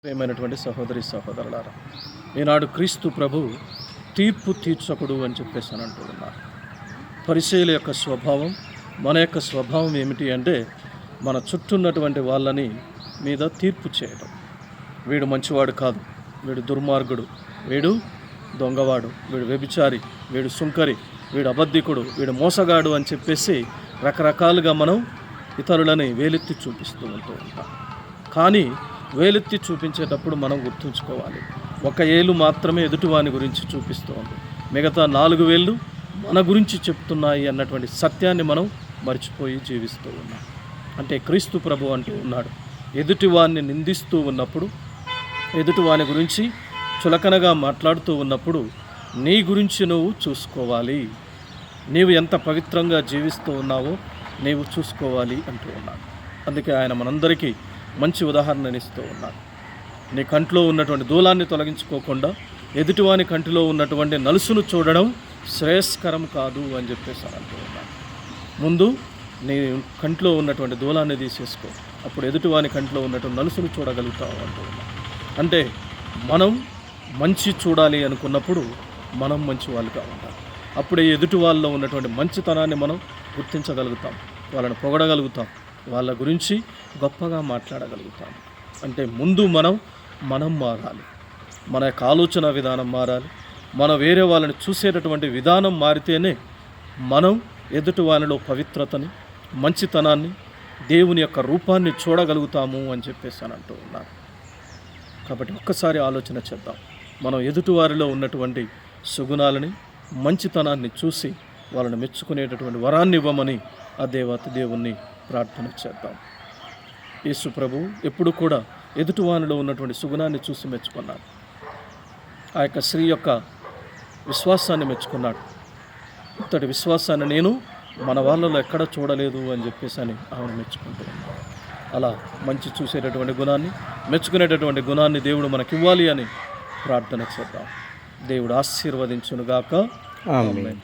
ప్రియమైనటువంటి సహోదరి సహోదరులారా, ఈనాడు క్రీస్తు ప్రభు తీర్పు తీర్చకుడు అని చెప్పేసి అని అంటున్నారు. పరిసయ్యుల యొక్క స్వభావం, మన యొక్క స్వభావం ఏమిటి అంటే మన చుట్టూ ఉన్నటువంటి వాళ్ళని మీద తీర్పు చేయడం. వీడు మంచివాడు కాదు, వీడు దుర్మార్గుడు, వీడు దొంగవాడు, వీడు వ్యభిచారి, వీడు సుంకరి, వీడు అబద్ధికుడు, వీడు మోసగాడు అని చెప్పేసి రకరకాలుగా మనం ఇతరులని వేలెత్తి చూపిస్తూ ఉంటూ ఉంటాం. కానీ వేలెత్తి చూపించేటప్పుడు మనం గుర్తుంచుకోవాలి, ఒక ఏలు మాత్రమే ఎదుటివాని గురించి చూపిస్తూ ఉంది, మిగతా 4 వేళ్ళు మన గురించి చెప్తున్నాయి అన్నటువంటి సత్యాన్ని మనం మర్చిపోయి జీవిస్తూ ఉన్నాం. అంటే క్రీస్తు ప్రభు అంటూ ఉన్నాడు, ఎదుటివాన్ని నిందిస్తూ ఉన్నప్పుడు, ఎదుటివాని గురించి చులకనగా మాట్లాడుతూ ఉన్నప్పుడు నీ గురించి నువ్వు చూసుకోవాలి, నీవు ఎంత పవిత్రంగా జీవిస్తూ ఉన్నావో నీవు చూసుకోవాలి అంటూ ఉన్నాడు. అందుకే ఆయన మనందరికీ మంచి ఉదాహరణనిస్తూ ఉన్నాడు. నీ కంట్లో ఉన్నటువంటి దూలాన్ని తొలగించుకోకుండా ఎదుటివాని కంటిలో ఉన్నటువంటి నలుసును చూడడం శ్రేయస్కరం కాదు అని చెప్పేసి అంటూ ఉన్నాడు. ముందు నీ కంట్లో ఉన్నటువంటి దూలాన్ని తీసేసుకో, అప్పుడు ఎదుటివాని కంట్లో ఉన్నటువంటి నలుసును చూడగలుగుతావు అంటూ ఉన్నాడు. అంటే మనం మంచి చూడాలి అనుకున్నప్పుడు మనం మంచి వాళ్ళుగా ఉండాలి. అప్పుడే ఎదుటి వాళ్ళలో ఉన్నటువంటి మంచితనాన్ని మనం గుర్తించగలుగుతాం, వాళ్ళని పొగడగలుగుతాం, వాళ్ళ గురించి గొప్పగా మాట్లాడగలుగుతాం. అంటే ముందు మనం మారాలి, మన యొక్క ఆలోచన విధానం మారాలి. మనం వేరే వాళ్ళని చూసేటటువంటి విధానం మారితేనే మనం ఎదుటి వాళ్ళలో పవిత్రతని, మంచితనాన్ని, దేవుని యొక్క రూపాన్ని చూడగలుగుతాము అని చెప్పేసి అని అంటూ ఉన్నారు. కాబట్టి ఒక్కసారి ఆలోచన చేద్దాం, మనం ఎదుటివారిలో ఉన్నటువంటి సుగుణాలని, మంచితనాన్ని చూసి వాళ్ళని మెచ్చుకునేటటువంటి వరాన్ని ఇవ్వమని ఆ దేవుణ్ణి ప్రార్థన చేద్దాం. యేసు ప్రభు ఎప్పుడు కూడా ఎదుటివానిలో ఉన్నటువంటి సుగుణాన్ని చూసి మెచ్చుకున్నాడు. ఆ యొక్క స్త్రీ యొక్క విశ్వాసాన్ని మెచ్చుకున్నాడు. ఇంతటి విశ్వాసాన్ని నేను మన వాళ్ళలో ఎక్కడ చూడలేదు అని చెప్పేసి అని ఆమెను మెచ్చుకుంటూ ఉన్నాడు. అలా మంచి చూసేటటువంటి గుణాన్ని, మెచ్చుకునేటటువంటి గుణాన్ని దేవుడు మనకి ఇవ్వాలి అని ప్రార్థన చేద్దాం. దేవుడు ఆశీర్వదించునుగాక. ఆమేన్.